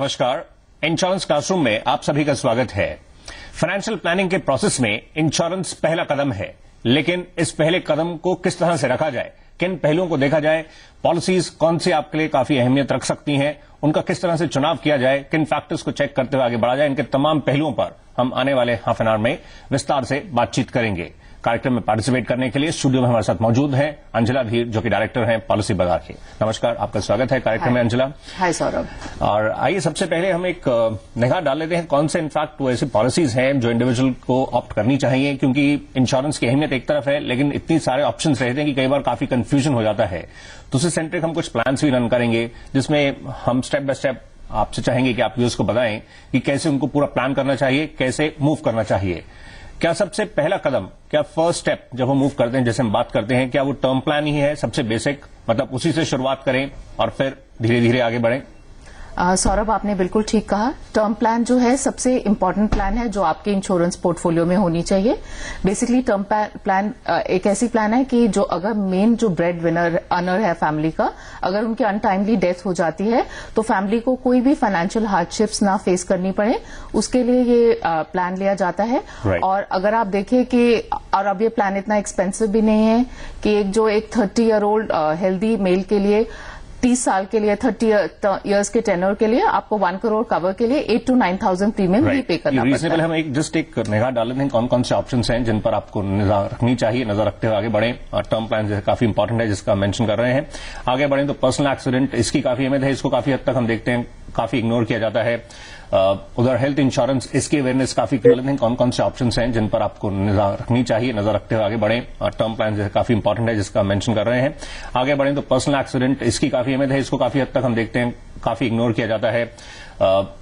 नमस्कार। Insurance classroom में आप सभी का स्वागत है। फाइनेंशियल प्लानिंग के प्रोसेस में इंश्योरेंस पहला कदम है, लेकिन इस पहले कदम को किस तरह से रखा जाए, किन पहलुओं को देखा जाए, पॉलिसीज कौन सी आपके लिए काफी अहमियत रख सकती हैं, उनका किस तरह से चुनाव किया जाए, किन फैक्टर्स को चेक करते हुए आगे बढ़ा जाए, इनके तमाम पहलुओं पर हम आने वाले हाफ एन आवर में विस्तार से बातचीत करेंगे। कार्यक्रम में पार्टिसिपेट करने के लिए स्टूडियो में हमारे साथ मौजूद हैं अंजला धीर, जो कि डायरेक्टर हैं पॉलिसी बाजार के। नमस्कार, आपका स्वागत है कार्यक्रम में अंजला। हाय सौरभ। और आइए सबसे पहले हम एक निगाह डाल लेते हैं कौन से इनफैक्ट वो ऐसी पॉलिसीज हैं जो इंडिविजुअल को ऑप्ट करनी चाहिए, क्योंकि इंश्योरेंस की अहमियत एक तरफ है, लेकिन इतनी सारे ऑप्शंस रहते हैं कि कई बार काफी कंफ्यूजन हो जाता है। तो उससे सेंट्रिक हम कुछ प्लान्स भी रन करेंगे, जिसमें हम स्टेप बाय स्टेप आपसे चाहेंगे कि आप व्यूअर्स को बताएं कि कैसे उनको पूरा प्लान करना चाहिए, कैसे मूव करना चाहिए। क्या सबसे पहला कदम, क्या फर्स्ट स्टेप जब हम मूव करते हैं, जैसे हम बात करते हैं, क्या वो टर्म प्लान ही है सबसे बेसिक, मतलब उसी से शुरुआत करें और फिर धीरे धीरे आगे बढ़ें? सौरभ, आपने बिल्कुल ठीक कहा। टर्म प्लान जो है सबसे इम्पोर्टेंट प्लान है जो आपके इंश्योरेंस पोर्टफोलियो में होनी चाहिए। बेसिकली टर्म प्लान एक ऐसी प्लान है कि जो अगर मेन जो ब्रेड विनर अर्नर है फैमिली का, अगर उनकी अनटाइमली डेथ हो जाती है तो फैमिली को कोई भी फाइनेंशियल हार्डशिप्स ना फेस करनी पड़े, उसके लिए ये प्लान लिया जाता है। और अगर आप देखें कि और अब ये प्लान इतना एक्सपेंसिव भी नहीं है कि एक 30 ईयर ओल्ड हेल्दी मेल के लिए 30 साल के लिए 30 इयर्स के टेन्योर के लिए आपको 1 करोड़ कवर के लिए 8 to 9,000 प्रीमियम ही पे करना पड़ता है। हम एक निगाह डाल लेते हैं कौन कौन से ऑप्शंस हैं जिन पर आपको नजर रखनी चाहिए। नजर रखते हुए आगे बढ़ें। टर्म प्लान जो काफी इंपॉर्टेंट है, जिसका मेंशन कर रहे हैं। आगे बढ़ें तो पर्सनल एक्सीडेंट, इसकी काफी अहमियत है। इसको काफी हद तक हम देखते हैं काफी इग्नोर किया जाता है। उधर हेल्थ इंश्योरेंस, इसकी अवेयरनेस काफी कर लेते हैं कौन कौन से ऑप्शंस हैं जिन पर आपको नजर रखनी चाहिए। नजर रखते हुए आगे बढ़ें। टर्म प्लान जो काफी इंपॉर्टेंट है, जिसका मेंशन कर रहे हैं। आगे बढ़ें तो पर्सनल एक्सीडेंट, इसकी काफी अहमियत है। इसको काफी हद तक हम देखते हैं काफी इग्नोर किया जाता है।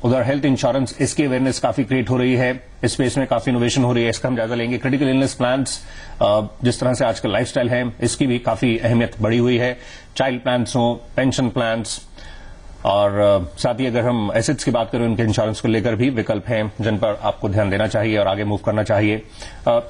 उधर हेल्थ इंश्योरेंस, इसकी अवेयरनेस काफी क्रिएट हो रही है, इस स्पेस में काफी इनोवेशन हो रही है, इसका हम जायजा लेंगे। क्रिटिकल इलनेस प्लान्स, जिस तरह से आजकल लाइफस्टाइल है, इसकी भी काफी अहमियत बढ़ी हुई है। चाइल्ड प्लान्स हो, पेंशन प्लान्स, और साथ ही अगर हम एसेट्स की बात करें, उनके इंश्योरेंस को लेकर भी विकल्प हैं जिन पर आपको ध्यान देना चाहिए और आगे मूव करना चाहिए।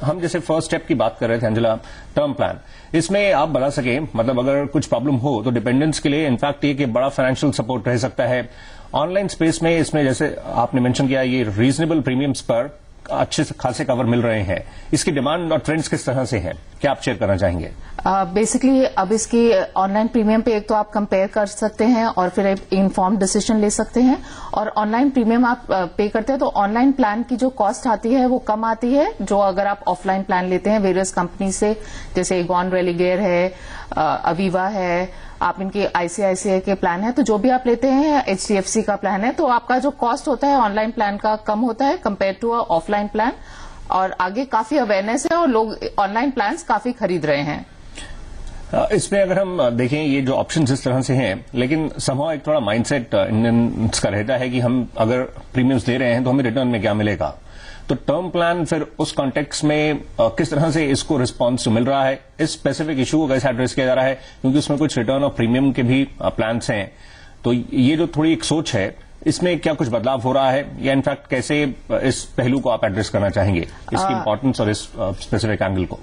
हम जैसे फर्स्ट स्टेप की बात कर रहे थे अंजला, टर्म प्लान, इसमें आप बता सके, मतलब अगर कुछ प्रॉब्लम हो तो डिपेंडेंट्स के लिए इनफैक्ट ये कि बड़ा फाइनेंशियल सपोर्ट रह सकता है। ऑनलाइन स्पेस में इसमें जैसे आपने मेंशन किया, ये रीजनेबल प्रीमियम्स पर अच्छे खासे कवर मिल रहे हैं। इसकी डिमांड और ट्रेंड्स किस तरह से हैं, क्या आप शेयर करना चाहेंगे? बेसिकली अब इसकी ऑनलाइन प्रीमियम पे एक तो आप कंपेयर कर सकते हैं और फिर एक इन्फॉर्म्ड डिसीजन ले सकते हैं। और ऑनलाइन प्रीमियम आप पे करते हैं तो ऑनलाइन प्लान की जो कॉस्ट आती है वो कम आती है, जो अगर आप ऑफलाइन प्लान लेते हैं वेरियस कंपनी से, जैसे गॉन रेलिगेयर है, अवीवा है, आप इनके आईसीआईसीआई के प्लान है, तो जो भी आप लेते हैं, एचडीएफसी का प्लान है, तो आपका जो कॉस्ट होता है ऑनलाइन प्लान का कम होता है कंपेयर टू ऑफलाइन प्लान। और आगे काफी अवेयरनेस है और लोग ऑनलाइन प्लान्स काफी खरीद रहे हैं। इसमें अगर हम देखें, ये जो ऑप्शंस इस तरह से हैं, लेकिन समहाउ एक थोड़ा माइंडसेट इंडियंस का रहता है कि हम अगर प्रीमियम्स दे रहे हैं तो हमें रिटर्न में क्या मिलेगा। तो टर्म प्लान फिर उस कॉन्टेक्स्ट में किस तरह से इसको रिस्पांस मिल रहा है, इस स्पेसिफिक इशू को कैसे एड्रेस किया जा रहा है, क्योंकि उसमें कुछ रिटर्न ऑफ प्रीमियम के भी प्लान्स हैं। तो ये जो थोड़ी एक सोच है, इसमें क्या कुछ बदलाव हो रहा है, या इनफैक्ट कैसे इस पहलू को आप एड्रेस करना चाहेंगे, इसकी इंपॉर्टेंस और इस स्पेसिफिक एंगल को?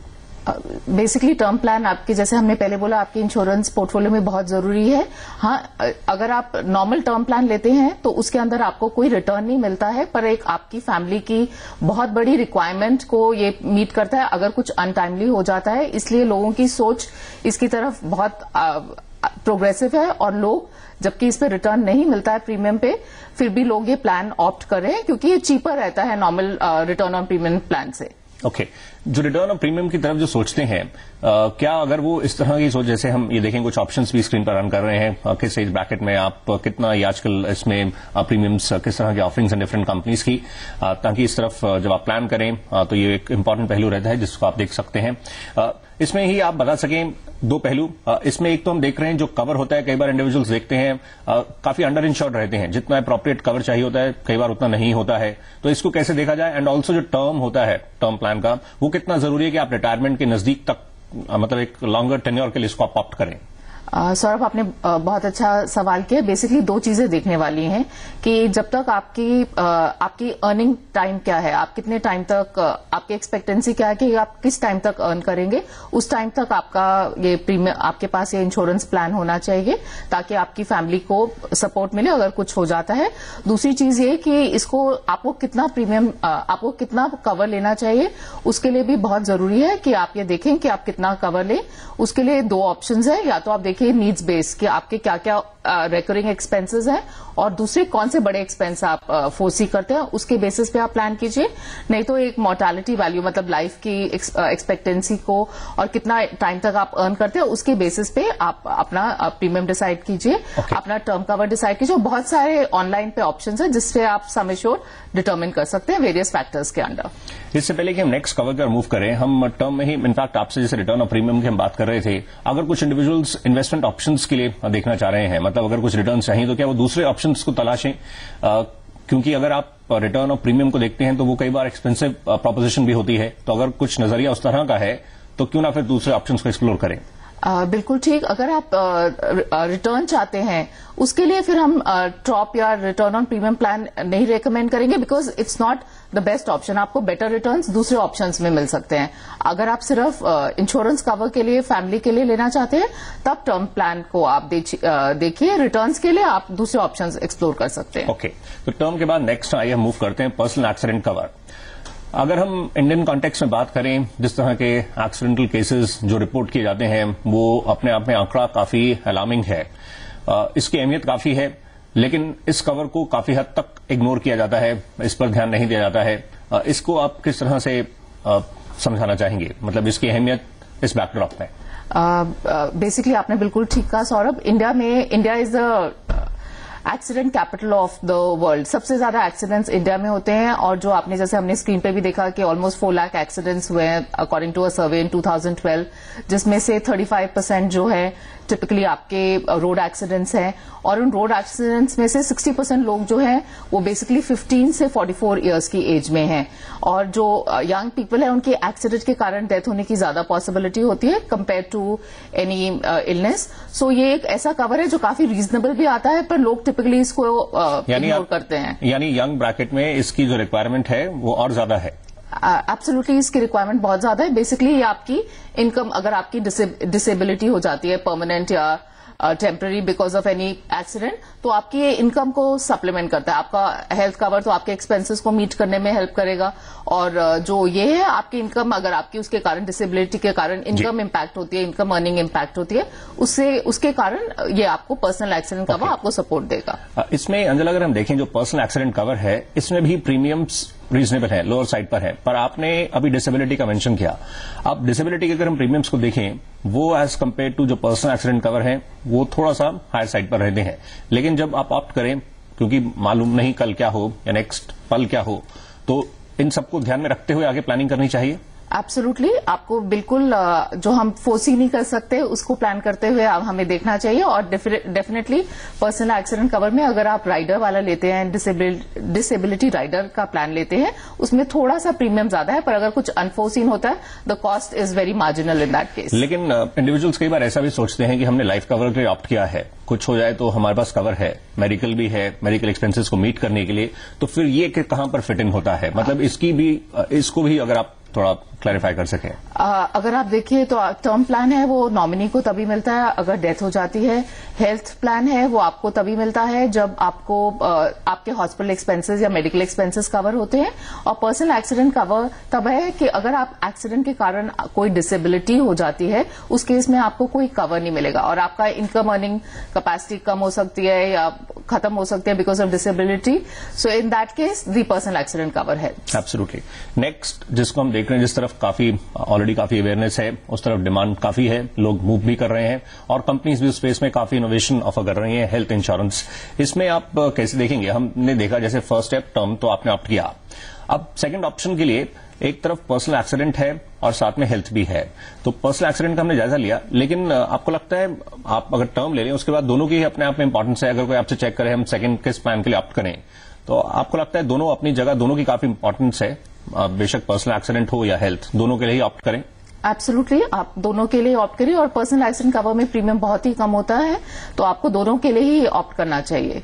बेसिकली टर्म प्लान आपके, जैसे हमने पहले बोला, आपके इंश्योरेंस पोर्टफोलियो में बहुत जरूरी है। हाँ, अगर आप नॉर्मल टर्म प्लान लेते हैं तो उसके अंदर आपको कोई रिटर्न नहीं मिलता है, पर एक आपकी फैमिली की बहुत बड़ी रिक्वायरमेंट को ये मीट करता है अगर कुछ अनटाइमली हो जाता है। इसलिए लोगों की सोच इसकी तरफ बहुत प्रोग्रेसिव है, और लोग, जबकि इस पे रिटर्न नहीं मिलता है प्रीमियम पे, फिर भी लोग ये प्लान ऑप्ट कर रहे हैं क्योंकि ये चीपर रहता है normal return on premium plan से। ओके, जो रिटर्न ऑफ प्रीमियम की तरफ जो सोचते हैं, क्या अगर वो इस तरह की सोच, जैसे हम ये देखें कुछ ऑप्शंस भी स्क्रीन पर रन कर रहे हैं, किस एज ब्रैकेट में आप कितना, ये आजकल इसमें प्रीमियम्स किस तरह की ऑफरिंग्स हैं डिफरेंट कंपनीज की, ताकि इस तरफ जब आप प्लान करें तो ये एक इंपॉर्टेंट पहलू रहता है जिसको आप देख सकते हैं। इसमें ही आप बता सकें दो पहलू, इसमें एक तो हम देख रहे हैं जो कवर होता है, कई बार इंडिविजुअल्स देखते हैं काफी अंडर इंश्योर्ड रहते हैं, जितना अप्रोप्रिएट कवर चाहिए होता है कई बार उतना नहीं होता है, तो इसको कैसे देखा जाए। एंड ऑल्सो जो टर्म होता है टर्म प्लान का, वो कितना जरूरी है कि आप रिटायरमेंट के नजदीक तक, मतलब एक लॉन्गर टेन्योर के लिए इसको आप ऑप्ट करें। सौरभ, आपने बहुत अच्छा सवाल किया। बेसिकली दो चीजें देखने वाली हैं कि जब तक आपकी अर्निंग टाइम क्या है, आप कितने टाइम तक, आपकी एक्सपेक्टेंसी क्या है कि आप किस टाइम तक अर्न करेंगे, उस टाइम तक आपका ये प्रीमियम, आपके पास ये इंश्योरेंस प्लान होना चाहिए ताकि आपकी फैमिली को सपोर्ट मिले अगर कुछ हो जाता है। दूसरी चीज ये कि इसको आपको कितना प्रीमियम, आपको कितना कवर लेना चाहिए, उसके लिए भी बहुत जरूरी है कि आप ये देखें कि आप कितना कवर लें। उसके लिए दो ऑप्शंस है, या तो आप देखिए नीड्स बेस कि आपके क्या क्या रिकरिंग एक्सपेंसेस हैं, और दूसरे कौन से बड़े एक्सपेंस आप फोर्सी करते हैं, उसके बेसिस पे आप प्लान कीजिए। नहीं तो एक मोर्टालिटी वैल्यू, मतलब लाइफ की एक्सपेक्टेंसी को और कितना टाइम तक आप अर्न करते हैं, उसके बेसिस पे आप अपना प्रीमियम डिसाइड कीजिए, अपना टर्म कवर डिसाइड कीजिए। बहुत सारे ऑनलाइन पे ऑप्शंस है जिससे आप सम एश्योर्ड डिटरमिन कर सकते हैं वेरियस फैक्टर्स के अंडर। इससे पहले कि हम नेक्स्ट कवर पर मूव करें, हम टर्म में ही इनफैक्ट आपसे जैसे रिटर्न ऑफ प्रीमियम की हम बात कर रहे थे, अगर कुछ इंडिविजुअल्स इन्वेस्टमेंट ऑप्शंस के लिए देखना चाह रहे हैं, मतलब अगर कुछ रिटर्न चाहिए, तो क्या वो दूसरे ऑप्शंस को तलाशें? क्योंकि अगर आप रिटर्न ऑफ प्रीमियम को देखते हैं तो वो कई बार एक्सपेंसिव प्रोपोजिशन भी होती है, तो अगर कुछ नजरिया उस तरह का है तो क्यों ना फिर दूसरे ऑप्शंस को एक्सप्लोर करें। बिल्कुल ठीक। अगर आप रिटर्न चाहते हैं, उसके लिए फिर हम टॉप या रिटर्न ऑन प्रीमियम प्लान नहीं रेकमेंड करेंगे, because it's not the best option. आपको बेटर रिटर्न्स दूसरे ऑप्शंस में मिल सकते हैं। अगर आप सिर्फ इंश्योरेंस कवर के लिए, फैमिली के लिए लेना चाहते हैं, तब टर्म प्लान को आप देखिए। रिटर्न्स के लिए आप दूसरे ऑप्शंस एक्सप्लोर कर सकते हैं। ओके, तो टर्म के बाद नेक्स्ट आइए हम मूव करते हैं पर्सनल एक्सीडेंट कवर। अगर हम इंडियन कॉन्टेक्स्ट में बात करें, जिस तरह के एक्सीडेंटल केसेस जो रिपोर्ट किए जाते हैं, वो अपने आप में आंकड़ा काफी अलार्मिंग है। इसकी अहमियत काफी है, लेकिन इस कवर को काफी हद तक इग्नोर किया जाता है, इस पर ध्यान नहीं दिया जाता है। इसको आप किस तरह से समझाना चाहेंगे, मतलब इसकी अहमियत इस बैकड्रॉप में? बेसिकली आपने बिल्कुल ठीक कहा Saurabh. India is the accident capital of the world. सबसे ज्यादा एक्सीडेंट्स इंडिया में होते हैं, और जो आपने, जैसे हमने स्क्रीन पे भी देखा कि ऑलमोस्ट 4 लाख एक्सीडेंट्स हुए हैं अकॉर्डिंग टू अ सर्वे इन 2012, जिसमें से 35% जो है टिपिकली आपके रोड एक्सीडेंट्स हैं। और उन रोड एक्सीडेंट्स में से 60% लोग जो हैं वो बेसिकली 15 से 44 इयर्स की एज में हैं। और जो यंग पीपल है, उनके एक्सीडेंट के कारण डेथ होने की ज्यादा पॉसिबिलिटी होती है कंपेयर टू एनी इलनेस। सो ये एक ऐसा कवर है जो काफी रीजनेबल भी आता है, पर लोग टिपिकली इसको इग्नोर करते हैं। यानी यंग ब्रैकेट में इसकी जो रिक्वायरमेंट है वो और ज्यादा है। एब्सोल्युटली इसकी रिक्वायरमेंट बहुत ज्यादा है। बेसिकली ये आपकी इनकम, अगर आपकी डिसेबिलिटी हो जाती है परमानेंट या temporary because of any accident, तो आपकी ये इनकम को सप्लीमेंट करता है। आपका हेल्थ कवर तो आपके एक्सपेंसेस को मीट करने में हेल्प करेगा, और जो ये है आपकी इनकम, अगर आपकी उसके कारण, डिसेबिलिटी के कारण इनकम इम्पैक्ट होती है, इनकम अर्निंग इम्पैक्ट होती है, उसके कारण ये आपको पर्सनल एक्सीडेंट कवर आपको सपोर्ट देगा। इसमें अंजल, अगर हम देखें जो पर्सनल एक्सीडेंट कवर है, इसमें भी प्रीमियम्स रीजनेबल है, लोअर साइड पर है, पर आपने अभी डिसेबिलिटी का मेंशन किया। अब डिसेबिलिटी के अगर हम प्रीमियम्स को देखें, वो एज कंपेयर टू जो पर्सनल एक्सीडेंट कवर है वो थोड़ा सा हायर साइड पर रहते हैं। लेकिन जब आप ऑप्ट करें, क्योंकि मालूम नहीं कल क्या हो या नेक्स्ट पल क्या हो, तो इन सबको ध्यान में रखते हुए आगे प्लानिंग करनी चाहिए। एब्सोल्युटली, आपको बिल्कुल जो हम फोर्सी नहीं कर सकते उसको प्लान करते हुए हमें देखना चाहिए। और डेफिनेटली पर्सनल एक्सीडेंट कवर में अगर आप राइडर वाला लेते हैं, डिसेबिलिटी राइडर का प्लान लेते हैं, उसमें थोड़ा सा प्रीमियम ज्यादा है, पर अगर कुछ अनफोर्सीन होता है the cost is very marginal in that case. लेकिन इंडिविजुअल्स कई बार ऐसा भी सोचते हैं कि हमने लाइफ कवर के लिए ऑप्ट किया है, कुछ हो जाए तो हमारे पास कवर है, मेडिकल भी है, मेडिकल एक्सपेंसेस को मीट करने के लिए, तो फिर ये कहां पर फिट इन होता है, मतलब इसको भी अगर आप थोड़ा क्लैरिफाई कर सकें। अगर आप देखिए तो टर्म प्लान है वो नॉमिनी को तभी मिलता है अगर डेथ हो जाती है। हेल्थ प्लान है वो आपको तभी मिलता है जब आपको आपके हॉस्पिटल एक्सपेंसेस या मेडिकल एक्सपेंसेस कवर होते हैं। और पर्सनल एक्सीडेंट कवर तब है कि अगर आप एक्सीडेंट के कारण कोई डिसेबिलिटी हो जाती है, उस केस में आपको कोई कवर नहीं मिलेगा और आपका इनकम अर्निंग कैपेसिटी कम हो सकती है या खत्म हो सकती है because of disability. So in that case the personal accident cover है। एब्सोल्युटली। नेक्स्ट जिसको हम देख रहे हैं, जिस तरफ ऑलरेडी काफी अवेयरनेस है, उस तरफ डिमांड काफी है, लोग मूव भी कर रहे हैं और कंपनीज भी उस स्पेस में काफी इनोवेशन ऑफर कर रही हैं। हेल्थ इंश्योरेंस, इसमें आप कैसे देखेंगे? हमने देखा जैसे फर्स्ट स्टेप टर्म तो आपने ऑप्ट किया, अब सेकंड ऑप्शन के लिए एक तरफ पर्सनल एक्सीडेंट है और साथ में हेल्थ भी है, तो पर्सनल एक्सीडेंट का हमने जायजा लिया, लेकिन आपको लगता है आप अगर टर्म ले लें उसके बाद दोनों की अपने आप में इंपॉर्टेंस है। अगर कोई आपसे चेक करे हम सेकंड किस प्लान के लिए ऑप्ट करें, तो आपको लगता है दोनों अपनी जगह, दोनों की काफी इंपॉर्टेंस है, बेशक पर्सनल एक्सीडेंट हो या हेल्थ, दोनों के लिए ही ऑप्ट करें? एब्सोल्युटली, आप दोनों के लिए ऑप्ट करिए और पर्सनल एक्सीडेंट कवर में प्रीमियम बहुत ही कम होता है, तो आपको दोनों के लिए ही ऑप्ट करना चाहिए।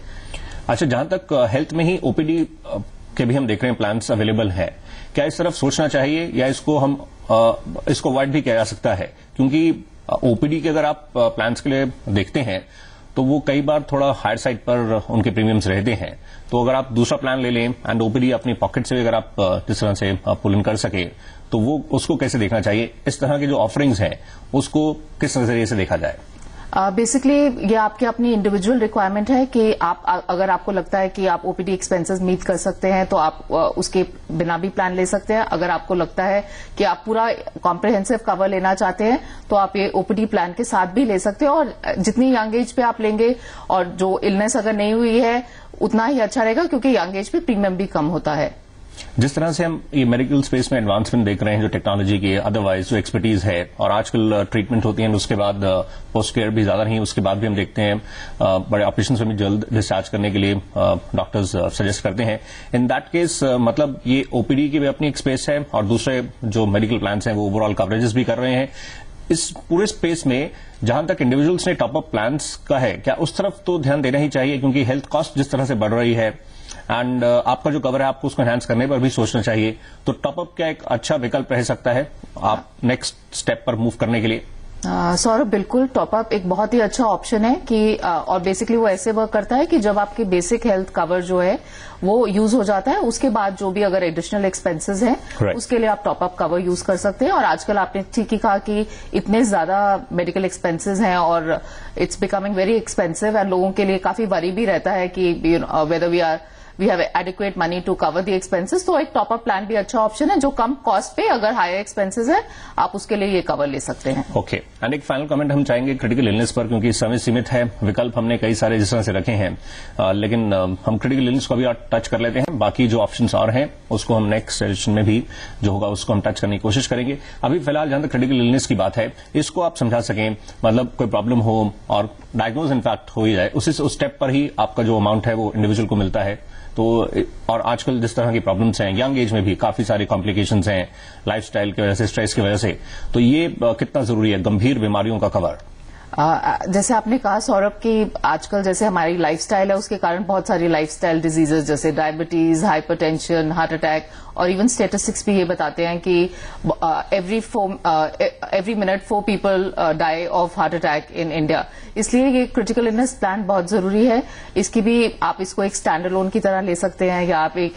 अच्छा, जहां तक हेल्थ में ही ओपीडी के भी हम देख रहे हैं प्लान्स अवेलेबल हैं, क्या इस तरफ सोचना चाहिए या इसको अवॉइड भी किया जा सकता है? क्योंकि ओपीडी के अगर आप प्लान्स के लिए देखते हैं तो वो कई बार थोड़ा हायर साइड पर उनके प्रीमियम्स रहते हैं। तो अगर आप दूसरा प्लान ले लें एंड ओपीडी अपनी पॉकेट से अगर आप जिस तरह से पुल इन कर सके, तो वो उसको कैसे देखना चाहिए? इस तरह के जो ऑफरिंग्स हैं उसको किस नजरिए से देखा जाए? बेसिकली ये आपकी अपनी इंडिविजुअल रिक्वायरमेंट है कि आप अगर आपको लगता है कि आप ओपीडी एक्सपेंसेस मीट कर सकते हैं तो आप उसके बिना भी प्लान ले सकते हैं। अगर आपको लगता है कि आप पूरा कॉम्प्रिहेंसिव कवर लेना चाहते हैं तो आप ये ओपीडी प्लान के साथ भी ले सकते हैं, और जितनी यंग एज पे आप लेंगे और जो इलनेस अगर नहीं हुई है उतना ही अच्छा रहेगा, क्योंकि यंग एज पे प्रीमियम भी कम होता है। जिस तरह से हम ये मेडिकल स्पेस में एडवांसमेंट देख रहे हैं, जो टेक्नोलॉजी की अदरवाइज जो एक्सपर्टीज है, और आजकल ट्रीटमेंट होती है उसके बाद पोस्ट केयर भी ज्यादा नहीं, उसके बाद भी हम देखते हैं बड़े ऑपरेशन में भी जल्द डिस्चार्ज करने के लिए डॉक्टर्स सजेस्ट करते हैं। इन दैट केस मतलब ये ओपीडी की भी अपनी एक स्पेस है और दूसरे जो मेडिकल प्लान्स हैं वो ओवरऑल कवरेजेस भी कर रहे हैं। इस पूरे स्पेस में जहां तक इंडिविजुअल्स ने टॉप अप प्लान्स का है, क्या उस तरफ तो ध्यान देना ही चाहिए? क्योंकि हेल्थ कॉस्ट जिस तरह से बढ़ रही है एंड आपका जो कवर है आपको उसको एनहांस करने पर भी सोचना चाहिए। तो टॉप अप क्या एक अच्छा विकल्प रह सकता है आप नेक्स्ट स्टेप पर मूव करने के लिए? सौरभ, बिल्कुल टॉप अप एक बहुत ही अच्छा ऑप्शन है कि और बेसिकली वो ऐसे वर्क करता है कि जब आपके बेसिक हेल्थ कवर जो है वो यूज हो जाता है, उसके बाद जो भी अगर एडिशनल एक्सपेंसेस हैं उसके लिए आप टॉप अप कवर यूज कर सकते हैं। और आजकल आपने ठीक ही कहा कि इतने ज्यादा मेडिकल एक्सपेंसेस हैं और it's becoming very expensive, and लोगों के लिए काफी वरी भी रहता है कि whether we have adequate money to cover the expenses. तो एक टॉप अप प्लान भी अच्छा ऑप्शन है जो कम कॉस्ट पे, अगर हायर एक्सपेंसेस है आप उसके लिए ये कवर ले सकते हैं। ओके, एंड एक फाइनल कमेंट हम चाहेंगे क्रिटिकल इलनेस पर, क्योंकि समय सीमित है, विकल्प हमने कई सारे जिस तरह से रखे हैं, लेकिन हम क्रिटिकल इलनेस को भी टच कर लेते हैं। बाकी जो ऑप्शंस और हैं उसको हम नेक्स्ट सेशन में भी जो होगा उसको हम टच करने की कोशिश करेंगे। अभी फिलहाल जहां तक क्रिटिकल इलनेस की बात है, इसको आप समझा सकें, मतलब कोई प्रॉब्लम हो और डायग्नोज इनफैक्ट हो ही जाए, उस स्टेप पर ही आपका जो अमाउंट है वो इंडिविजुअल को मिलता है। तो और आजकल जिस तरह की प्रॉब्लम्स हैं, यंग एज में भी काफी सारी कॉम्प्लिकेशंस हैं लाइफस्टाइल की वजह से, स्ट्रेस की वजह से, तो ये कितना जरूरी है गंभीर बीमारियों का कवर? जैसे आपने कहा सौरभ कि आजकल जैसे हमारी लाइफस्टाइल है उसके कारण बहुत सारी लाइफस्टाइल डिजीजेस जैसे डायबिटीज, हाइपरटेंशन, हार्ट अटैक, और इवन स्टेटिस्टिक्स भी ये बताते हैं कि every minute 4 people die of heart attack in India. इसलिए ये क्रिटिकल इलनेस प्लान बहुत जरूरी है। इसकी भी आप इसको एक स्टैंडर्ड लोन की तरह ले सकते हैं या आप एक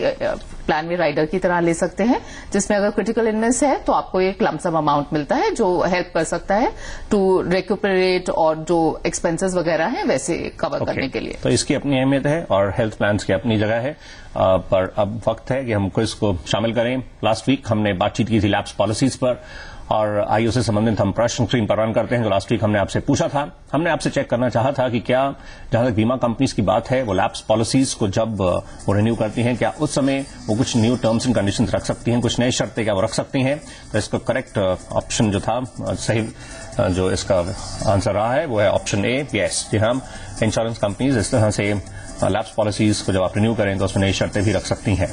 प्लान में राइडर की तरह ले सकते हैं, जिसमें अगर क्रिटिकल इलनेस है तो आपको एक लमसम अमाउंट मिलता है जो हेल्प कर सकता है टू रेक्यूपरेट और जो एक्सपेंसेस वगैरह हैं वैसे कवर करने के लिए। तो इसकी अपनी अहमियत है और हेल्थ प्लान्स की अपनी जगह है, पर अब वक्त है कि हमको इसको शामिल करें। लास्ट वीक हमने बातचीत की थी लैप्स पॉलिसीज पर, और आइए उससे संबंधित हम प्रश्न स्क्रीन पर रन करते हैं जो लास्ट वीक हमने आपसे पूछा था। हमने आपसे चेक करना चाहा था कि क्या जहां तक बीमा कंपनीज की बात है वो लैप्स पॉलिसीज को जब वो रिन्यू करती हैं, क्या उस समय वो कुछ न्यू टर्म्स एंड कंडीशंस रख सकती हैं, कुछ नई शर्तें क्या वो रख सकती हैं? तो इसका करेक्ट ऑप्शन जो था, सही जो इसका आंसर रहा है वो है ऑप्शन ए, यस। जी हाँ, इंश्योरेंस कंपनीज इस तरह से लैप्स पॉलिसीज को जब आप रिन्यू करें तो उसमें नई शर्तें भी रख सकती हैं।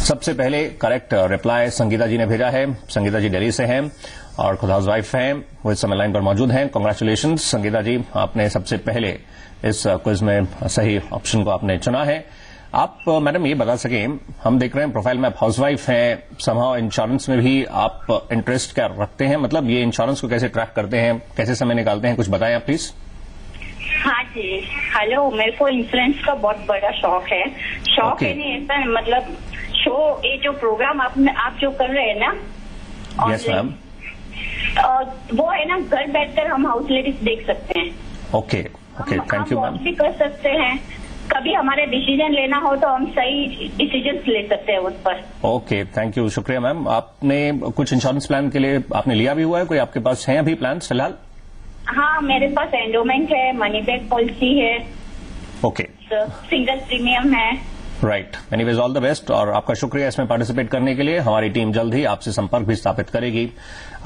सबसे पहले करेक्ट रिप्लाई संगीता जी ने भेजा है। संगीता जी दिल्ली से हैं और खुद हाउसवाइफ हैं, वो इस समय लाइन पर मौजूद हैं। कांग्रेचुलेशन संगीता जी, आपने सबसे पहले इस क्विज में सही ऑप्शन को आपने चुना है। आप मैडम ये बता सकें, हम देख रहे हैं प्रोफाइल में आप हाउसवाइफ हैं, समहाउ इंश्योरेंस में भी आप इंटरेस्ट क्या रखते हैं? मतलब ये इंश्योरेंस को कैसे ट्रैक करते हैं, कैसे समय निकालते हैं, कुछ बताएं आप प्लीज। हाँ जी, हेलो, मेरे को इंश्योरेंस का बहुत बड़ा शौक है। शौक है नहीं ऐसा, मतलब शो, ये जो प्रोग्राम आप जो कर रहे हैं ना, यस मैम, वो है ना, घर बैठकर हम हाउस लेडीज देख सकते हैं। Okay okay, thank you ma'am. भी कर सकते हैं, कभी हमारे डिसीजन लेना हो तो हम सही डिसीजन ले सकते हैं उस पर। ओके, थैंक यू, शुक्रिया मैम। आपने कुछ इंश्योरेंस प्लान के लिए आपने लिया भी हुआ है, कोई आपके पास है अभी प्लान फिलहाल? हाँ, मेरे पास एंडोमेंट है, मनी बैक पॉलिसी है, ओके, सिंगल प्रीमियम है। Right, anyways all the best और आपका शुक्रिया इसमें पार्टिसिपेट करने के लिए। हमारी टीम जल्द ही आपसे संपर्क भी स्थापित करेगी।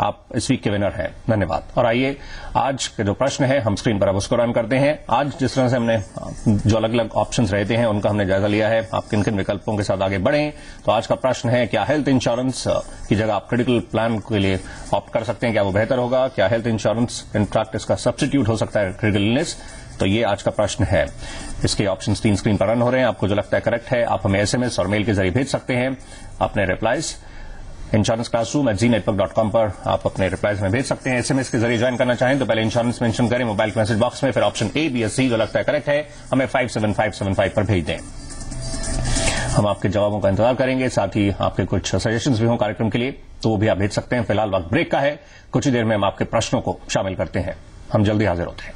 आप इस वीक के विनर हैं, धन्यवाद। और आइए आज के जो प्रश्न है हम स्क्रीन पर अब उसको रन करते हैं। आज जिस तरह से हमने जो अलग अलग ऑप्शंस रहते हैं उनका हमने जायजा लिया है, आप किन किन विकल्पों के साथ आगे बढ़ें। तो आज का प्रश्न है, क्या हेल्थ इंश्योरेंस की जगह आप क्रिटिकल प्लान के लिए ऑप्ट कर सकते हैं? क्या वो बेहतर होगा? क्या हेल्थ इंश्योरेंस इन प्रैक्टिस का सब्स्टिट्यूट हो सकता है क्रिटिकल इलनेस? तो ये आज का प्रश्न है। इसके ऑप्शंस 3 स्क्रीन पर रन हो रहे हैं। आपको जो लगता है करेक्ट है आप हमें एसएमएस और मेल के जरिए भेज सकते हैं अपने रिप्लाईज। insuranceClassroom@gnetwork.com पर आप अपने रिप्लाईज में भेज सकते हैं। एसएमएस के जरिए ज्वाइन करना चाहें तो पहले इंश्योरेंस मेंशन करें मोबाइल के मैसेज बॉक्स में, फिर ऑप्शन ए, बी या सी जो लगता है करेक्ट है हमें 57575 पर भेज दें। हम आपके जवाबों का इंतजार करेंगे। साथ ही आपके कुछ सजेशंस भी हों कार्यक्रम के लिए तो वो भी आप भेज सकते हैं। फिलहाल वक्त ब्रेक का है, कुछ ही देर में हम आपके प्रश्नों को शामिल करते हैं। हम जल्दी हाजिर होते हैं।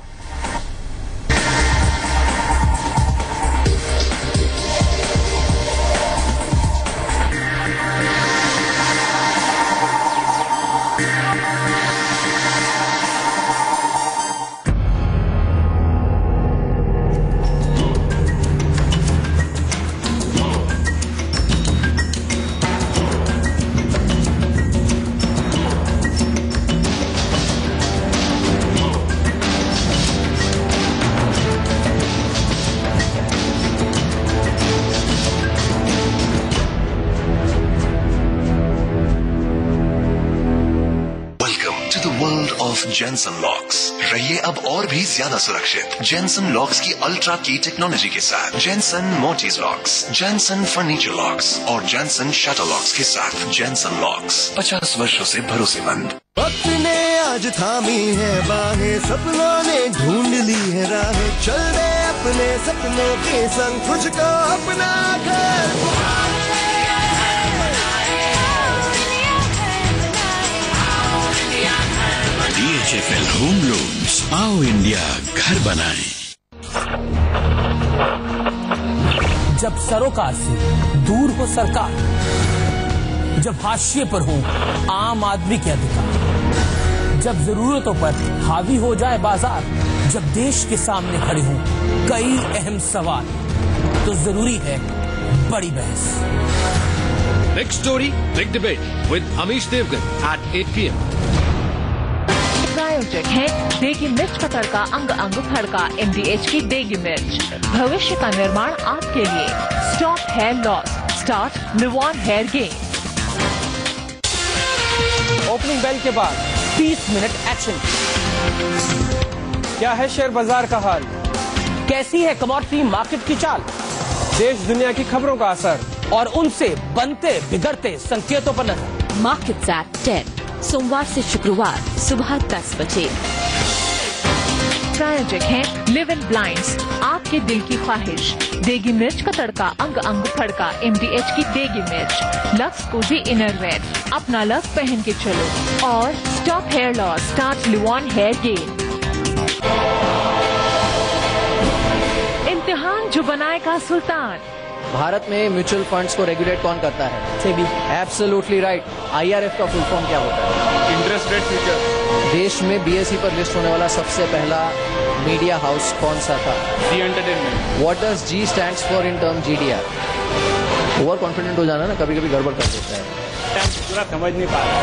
जेनसन लॉक्स, रहिए अब और भी ज्यादा सुरक्षित जेनसन लॉक्स की अल्ट्रा की टेक्नोलॉजी के साथ। Jenson mortise locks, Jenson furniture locks और जेनसन शटर लॉक्स के साथ जेनसन लॉक्स 50 वर्षों से भरोसेमंद। वक्त ने आज थामी है बाहें, सपनों ने ढूंढ ली है राहें, चल दे अपने सपनों के संग, तुझको अपना घर। DHFL होम लोन्स, आओ इंडिया घर बनाएं। जब सरोकार से दूर हो सरकार, जब हाशिए पर हो आम आदमी के अधिकार, जब जरूरतों पर हावी हो जाए बाजार, जब देश के सामने खड़े हों कई अहम सवाल, तो जरूरी है बड़ी बहस। Big story, big debate with Amish Devgan at 8 PM। प्रायोजक है देगी मिर्च का तड़का, अंग अंग फड़का, MDH की देगी मिर्च। भविष्य का निर्माण आपके लिए। Stop hair loss, start Livon hair gain. Opening bell के बाद 30 मिनट एक्शन। क्या है शेयर बाजार का हाल? कैसी है कमोडिटी मार्केट की चाल? देश दुनिया की खबरों का असर और उनसे बनते बिगड़ते संकेतों पर नजर। मार्केट्स एट 10 सोमवार से शुक्रवार सुबह 10 बजे। प्रायोजक है लिव इन ब्लाइंड्स, आपके दिल की ख्वाहिश। देगी मिर्च का तड़का, अंग अंग फड़का, MDH की Deggi Mirch. Lux cozy innerwear, अपना लक्स पहन के चलो। और stop hair loss, start Livon hair gain. इम्तिहान जो बनाएगा सुल्तान। भारत में म्यूचुअल फंड्स को रेगुलेट कौन करता है? सेबी। Absolutely right. IRF का फुल फॉर्म क्या होता है? Interest rate future. देश में BSE पर लिस्ट होने वाला सबसे पहला मीडिया हाउस कौन सा था? Zee entertainment. What does G stands for in term GDR? Over confident हो जाना ना कभी कभी गड़बड़ कर देता है। पूरा समझ नहीं पा रहा।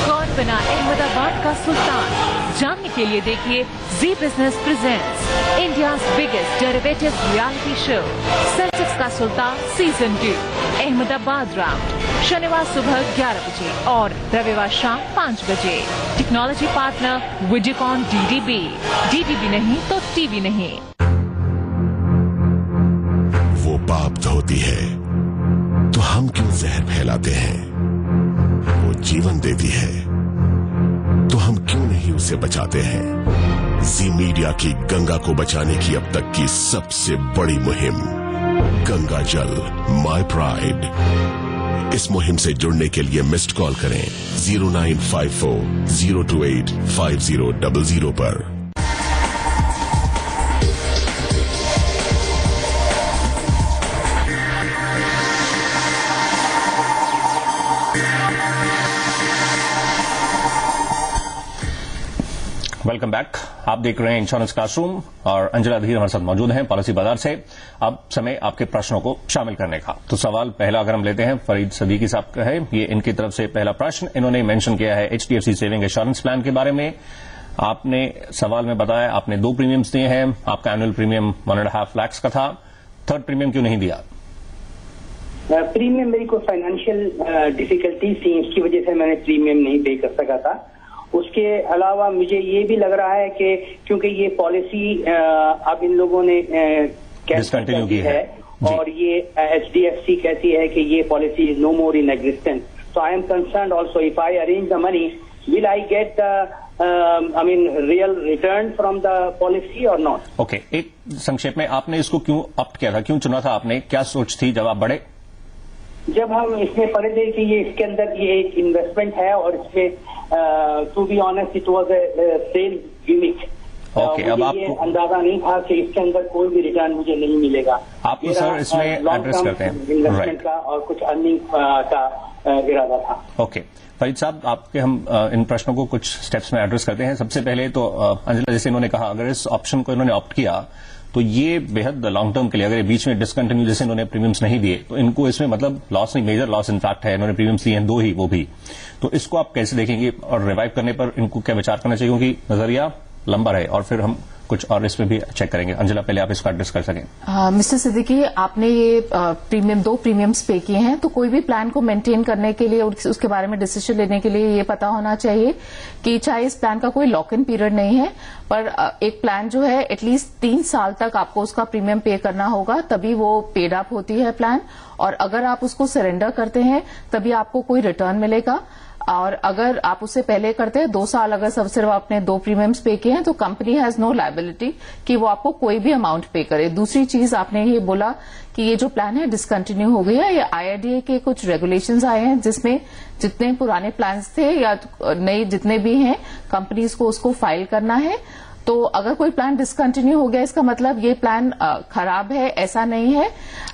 कौन बना अहमदाबाद का सुल्तान? जानने के लिए देखिए Zee business presents India's biggest derivative reality show Sensex का सुल्तान सीजन 2 अहमदाबाद राउंड, शनिवार सुबह 11 बजे और रविवार शाम 5 बजे। टेक्नोलॉजी पार्टनर विडियोकॉन DDB नहीं तो टीवी नहीं। वो पाप धोती है तो हम क्यों जहर फैलाते हैं? वो जीवन देती है तो हम क्यों नहीं उसे बचाते हैं? जी मीडिया की गंगा को बचाने की अब तक की सबसे बड़ी मुहिम गंगा जल माय प्राइड। इस मुहिम से जुड़ने के लिए मिस्ड कॉल करें 0954 028 5000 पर। Welcome back. आप देख रहे हैं इंश्योरेंस क्लासरूम और अंजला धीर हमारे साथ मौजूद हैं पॉलिसी बाजार से। अब समय आपके प्रश्नों को शामिल करने का। तो सवाल पहला अगर हम लेते हैं, फरीद सदीकी साहब का है, ये इनकी तरफ से पहला प्रश्न। इन्होंने मेंशन किया है HDFC सेविंग इंश्योरेंस प्लान के बारे में। आपने सवाल में बताया आपने 2 प्रीमियम्स दिए हैं, आपका एनुअल प्रीमियम 1.5 लाख का था, 3rd प्रीमियम क्यों नहीं दिया? प्रीमियम मेरी कोई फाइनेंशियल डिफिकल्टीज थी, इसकी वजह से मैंने प्रीमियम नहीं पे कर सका था। उसके अलावा मुझे ये भी लग रहा है कि क्योंकि ये पॉलिसी अब इन लोगों ने डिसकंटिन्यू की है और ये HDFC कहती है कि ये policy is no more in existence, so I am concerned also if I arrange the money will I get real return from the policy और नॉट? ओके, एक संक्षेप में आपने इसको क्यों ऑप्ट किया था, क्यों चुना था आपने, क्या सोच थी जब आप बढ़े? जब हम इसमें पढ़े थे कि ये इसके अंदर ये एक इन्वेस्टमेंट है और इसमें to be honest it was a sale gimmick. Okay, अब आपको ये अंदाजा नहीं था कि इसके अंदर कोई भी रिटर्न मुझे नहीं मिलेगा। आप तो सर इसमें एड्रेस करते हैं इन्वेस्टमेंट का और कुछ अर्निंग का इरादा था। ओके फरीद साहब, आपके हम इन प्रश्नों को कुछ स्टेप्स में एड्रेस करते हैं। सबसे पहले तो अंजला जैसे इन्होंने कहा, अगर इस ऑप्शन को इन्होंने ऑप्ट किया तो ये बेहद लॉन्ग टर्म के लिए, अगर बीच में डिसकंटिन्यू जैसे इन्होंने प्रीमियम्स नहीं दिए तो इनको इसमें मतलब लॉस नहीं, मेजर लॉस इनफैक्ट है। इन्होंने प्रीमियम्स दिए हैं 2 ही, वो भी। तो इसको आप कैसे देखेंगे और रिवाइव करने पर इनको क्या विचार करना चाहिए, क्योंकि नजरिया लंबा है और फिर हम कुछ और इसमें भी चेक करेंगे। अंजला, पहले आप इसको एड्रेस कर सकें। मिस्टर सिद्दीकी, आपने ये प्रीमियम 2 प्रीमियम्स पे किए हैं, तो कोई भी प्लान को मेंटेन करने के लिए उसके बारे में डिसीजन लेने के लिए ये पता होना चाहिए कि चाहे इस प्लान का कोई लॉक इन पीरियड नहीं है, पर एक प्लान जो है एटलीस्ट 3 साल तक आपको उसका प्रीमियम पे करना होगा, तभी वो पेड अप होती है प्लान। और अगर आप उसको सरेंडर करते हैं तभी आपको कोई रिटर्न मिलेगा। और अगर आप उससे पहले करते हैं 2 साल, अगर सब सिर्फ आपने 2 प्रीमियम्स पे किए हैं, तो कंपनी हैज नो लायबिलिटी कि वो आपको कोई भी अमाउंट पे करे। दूसरी चीज, आपने ये बोला कि ये जो प्लान है डिसकंटिन्यू हो गया है। ये IRDA के कुछ रेगुलेशंस आए हैं जिसमें जितने पुराने प्लान्स थे या नए जितने भी हैं, कंपनीज को उसको फाइल करना है। तो अगर कोई प्लान डिसकंटिन्यू हो गया, इसका मतलब ये प्लान खराब है, ऐसा नहीं है।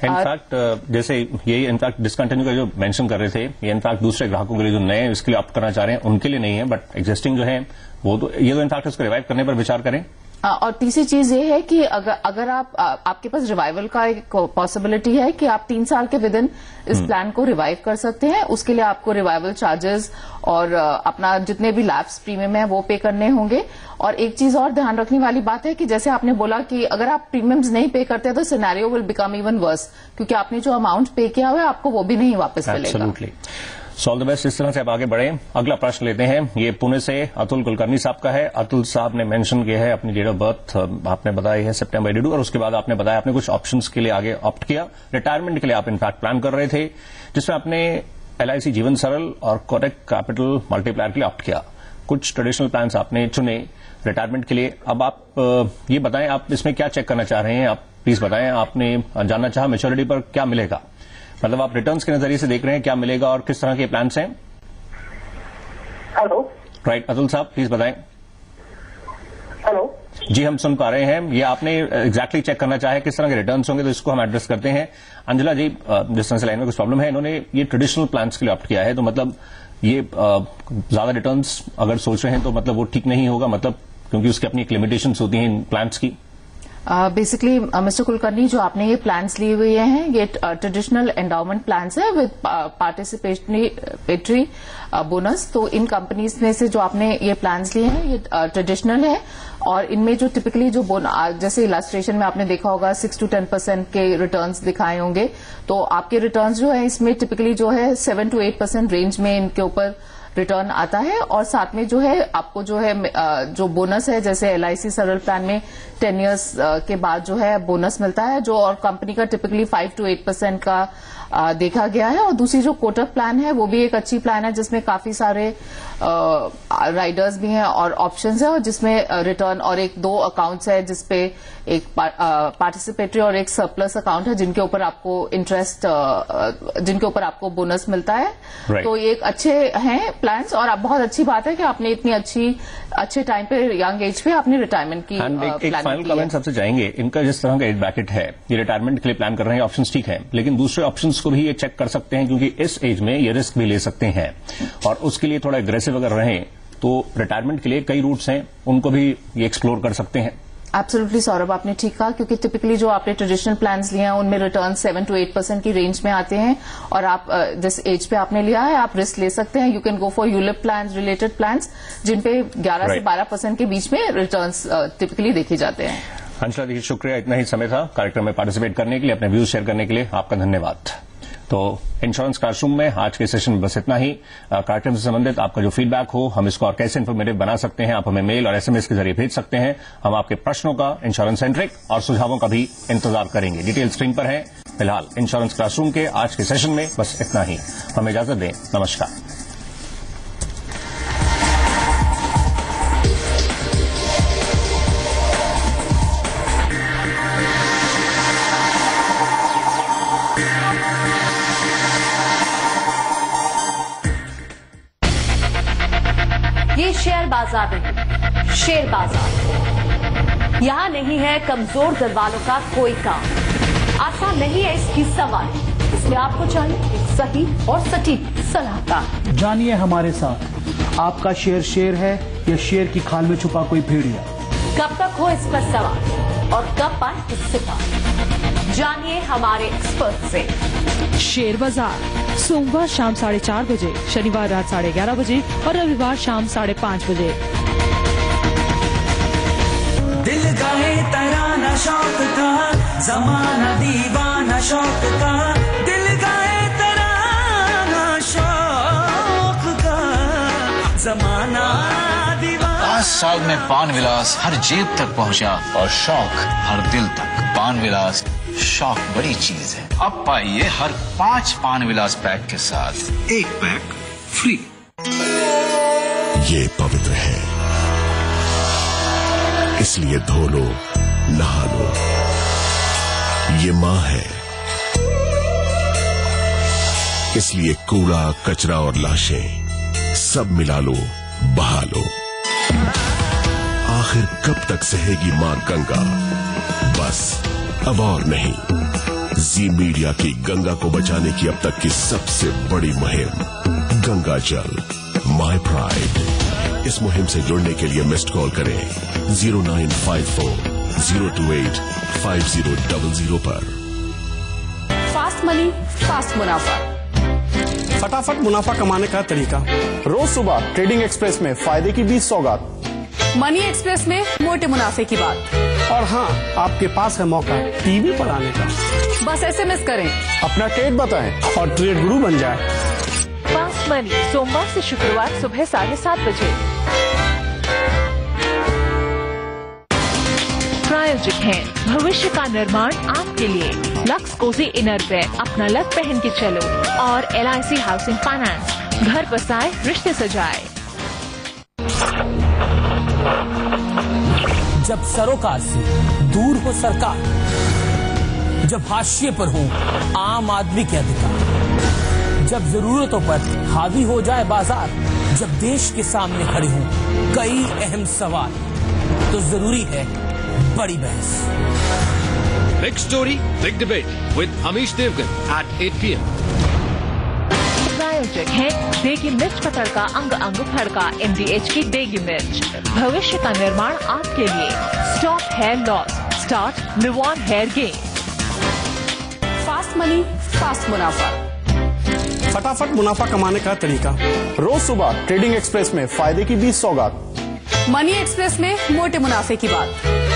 इनफैक्ट जैसे ये इनफैक्ट डिसकंटिन्यू का जो मेंशन कर रहे थे, ये इनफैक्ट दूसरे ग्राहकों के लिए जो नए इसके लिए ऑप्ट करना चाह रहे हैं उनके लिए नहीं है, बट एग्जिस्टिंग जो है वो तो ये तो इनफैक्ट इसको रिवाइव करने पर विचार करें। और तीसरी चीज ये है कि अगर आपके पास रिवाइवल का एक पॉसिबिलिटी है कि आप 3 साल के विद इन इस प्लान को रिवाइव कर सकते हैं। उसके लिए आपको रिवाइवल चार्जेस और अपना जितने भी लैप्स प्रीमियम है वो पे करने होंगे। और एक चीज और ध्यान रखने वाली बात है कि जैसे आपने बोला कि अगर आप प्रीमियम्स नहीं पे करते तो scenario will become even worse, क्योंकि आपने जो अमाउंट पे किया हुआ है आपको वो भी नहीं वापस मिलेगा। All the best. इस तरह से आप आगे बढ़े। अगला प्रश्न लेते हैं, ये पुणे से अतुल कुलकर्णी साहब का है। अतुल साहब ने मेंशन किया है अपनी डेट ऑफ बर्थ आपने बताई है सितंबर 82, और उसके बाद आपने बताया आपने कुछ ऑप्शंस के लिए आगे ऑप्ट किया। रिटायरमेंट के लिए आप इनफैक्ट प्लान कर रहे थे, जिसमें आपने LIC जीवन सरल और कोटक कैपिटल मल्टीप्लायर के लिए ऑप्ट किया। कुछ ट्रेडिशनल प्लान्स आपने चुने रिटायरमेंट के लिए। अब आप ये बताएं, आप इसमें क्या चेक करना चाह रहे हैं, आप प्लीज बताएं। आपने जानना चाहा मैच्योरिटी पर क्या मिलेगा, मतलब आप रिटर्न्स के नजरिए से देख रहे हैं क्या मिलेगा और किस तरह के प्लान्स हैं? हेलो, राइट अतुल साहब प्लीज बताएं। हेलो जी, हम सुन पा रहे हैं। ये आपने एग्जैक्टली चेक करना चाहे किस तरह के रिटर्न्स होंगे, तो इसको हम एड्रेस करते हैं। अंजला जी, जिस तरह से लाइन में कुछ प्रॉब्लम है, इन्होंने ये ट्रेडिशनल प्लान्स के लिए ऑप्ट किया है, तो मतलब ये ज्यादा रिटर्न्स अगर सोच रहे हैं तो मतलब वो ठीक नहीं होगा, मतलब क्योंकि उसकी अपनी एक लिमिटेशंस होती हैं इन प्लान्स की। बेसिकली मिस्टर कुलकर्णी, जो आपने ये प्लान्स लिए हुए हैं ये ट्रेडिशनल एंडाउमेंट प्लान्स है विद पार्टिसिपेटरी बोनस। तो इन कंपनीज में से जो आपने ये प्लान्स लिए हैं ये ट्रेडिशनल है, और इनमें जो टिपिकली जो जैसे इलस्ट्रेशन में आपने देखा होगा 6 to 10% के रिटर्न्स दिखाए होंगे, तो आपके रिटर्न्स जो है इसमें टिपिकली जो है 7 to 8% रेंज में इनके ऊपर रिटर्न आता है। और साथ में जो है आपको जो है जो बोनस है, जैसे LIC सरल प्लान में 10 years के बाद जो है बोनस मिलता है, जो और कंपनी का टिपिकली 5 to 8% का देखा गया है। और दूसरी जो कोटक प्लान है वो भी एक अच्छी प्लान है जिसमें काफी सारे राइडर्स भी हैं और ऑप्शंस है, और जिसमें रिटर्न और 1-2 अकाउंट्स है जिसपे एक पार्टिसिपेटरी और एक सरप्लस अकाउंट है जिनके ऊपर आपको इंटरेस्ट जिनके ऊपर आपको बोनस मिलता है। तो ये एक अच्छे हैं प्लान्स, और अब बहुत अच्छी बात है कि आपने इतनी अच्छे टाइम पे यंग एज पे अपनी रिटायरमेंट की एक फाइनल कमेंट सबसे जाएंगे। इनका जिस तरह का एज ब्रैकेट है, ये रिटायरमेंट के लिए प्लान कर रहे हैं, ऑप्शंस ठीक है, लेकिन दूसरे ऑप्शंस को भी ये चेक कर सकते हैं, क्योंकि इस एज में ये रिस्क भी ले सकते हैं, और उसके लिए थोड़ा एग्रेसिव अगर रहें तो रिटायरमेंट के लिए कई रूट्स हैं, उनको भी ये एक्सप्लोर कर सकते हैं। एब्सोल्युटली सौरभ, आपने ठीक कहा, क्योंकि टिपिकली जो आपने ट्रेडिशनल प्लान्स लिए हैं उनमें रिटर्न 7 to 8% की रेंज में आते हैं, और आप जिस एज पे आपने लिया है आप रिस्क ले सकते हैं। You can go for ULIP plans, related plans, जिन पे 11 से 12% के बीच में रिटर्न्स टिपिकली देखे जाते हैं। अंशुला जी, शुक्रिया, इतना ही समय था कार्यक्रम में पार्टिसिपेट करने के लिए, अपने व्यूज शेयर करने के लिए आपका धन्यवाद। तो इंश्योरेंस क्लासरूम में आज के सेशन में बस इतना ही। कार्यक्रम से संबंधित आपका जो फीडबैक हो, हम इसको और कैसे इन्फॉर्मेटिव बना सकते हैं, आप हमें मेल और SMS के जरिए भेज सकते हैं। हम आपके प्रश्नों का, इंश्योरेंस सेंट्रिक और सुझावों का भी इंतजार करेंगे। डिटेल स्क्रीन पर है। फिलहाल इंश्योरेंस क्लासरूम के आज के सेशन में बस इतना ही। हमें इजाजत दें, नमस्कार। ये शेयर बाजार नहीं, शेयर बाजार। यहाँ नहीं है कमजोर दिल वालों का कोई काम। आसान नहीं है इसकी सवारी, इसलिए आपको चाहिए एक सही और सटीक सलाहकार। जानिए हमारे साथ, आपका शेयर है या शेयर की खाल में छुपा कोई भेड़िया। कब तक हो इस पर सवाल और कब पाए इससे पार, जानिए हमारे एक्सपर्ट से। शेयर बाजार सोमवार शाम 4:30 बजे, शनिवार रात 11:30 बजे और रविवार शाम 5:30 बजे। दिल गाए तराना शौक का, जमाना दीवाना शौक का, दिल गाए तराना शौक का, जमाना दीवाना। 5 साल में पान विलास हर जेब तक पहुंचा और शौक हर दिल तक। पान विलास शौक बड़ी चीज है। अब पाइए हर 5 पान विलास पैक के साथ 1 पैक फ्री। ये पवित्र है, इसलिए धो लो, नहा लो। ये माँ है, इसलिए कूड़ा, कचरा और लाशें सब मिला लो, बहा लो। आखिर कब तक सहेगी माँ गंगा? बस अब और नहीं। जी मीडिया की गंगा को बचाने की अब तक की सबसे बड़ी मुहिम, गंगा जल माय प्राइड। इस मुहिम से जुड़ने के लिए मिस्ड कॉल करें 0954 028 5000 पर। फास्ट मनी, फास्ट मुनाफा। फटाफट मुनाफा कमाने का तरीका। रोज सुबह ट्रेडिंग एक्सप्रेस में फायदे की 20 सौगात। मनी एक्सप्रेस में मोटे मुनाफे की बात। और हाँ, आपके पास है मौका टीवी पर आने का। बस SMS करें, अपना ट्रेड बताएं और ट्रेड गुरु बन जाए। फास्ट मनी सोमवार से शुक्रवार सुबह 7:30 बजे। प्रायोजक है भविष्य का निर्माण आपके लिए। लक्स कोजी इनरवेयर, अपना लक पहन के चलो। और LIC हाउसिंग फाइनेंस, घर बसाए रिश्ते सजाए। जब सरोकार से दूर हो सरकार, जब हाशिए पर हो आम आदमी के अधिकार, जब जरूरतों पर हावी हो जाए बाजार, जब देश के सामने खड़े हों कई अहम सवाल, तो जरूरी है बड़ी बहस। Big story, big debate with Amish Devgan at 8 PM। प्रायोजक है देगी मिर्च का तड़का, अंग अंग फड़का, MDH की देगी मिर्च। भविष्य का निर्माण आपके लिए। Stop hair loss, start Livon hair gain. Fast money, fast मुनाफा। फटाफट मुनाफा कमाने का तरीका। रोज सुबह ट्रेडिंग एक्सप्रेस में फायदे की 20 सौगात। मनी एक्सप्रेस में मोटे मुनाफे की बात।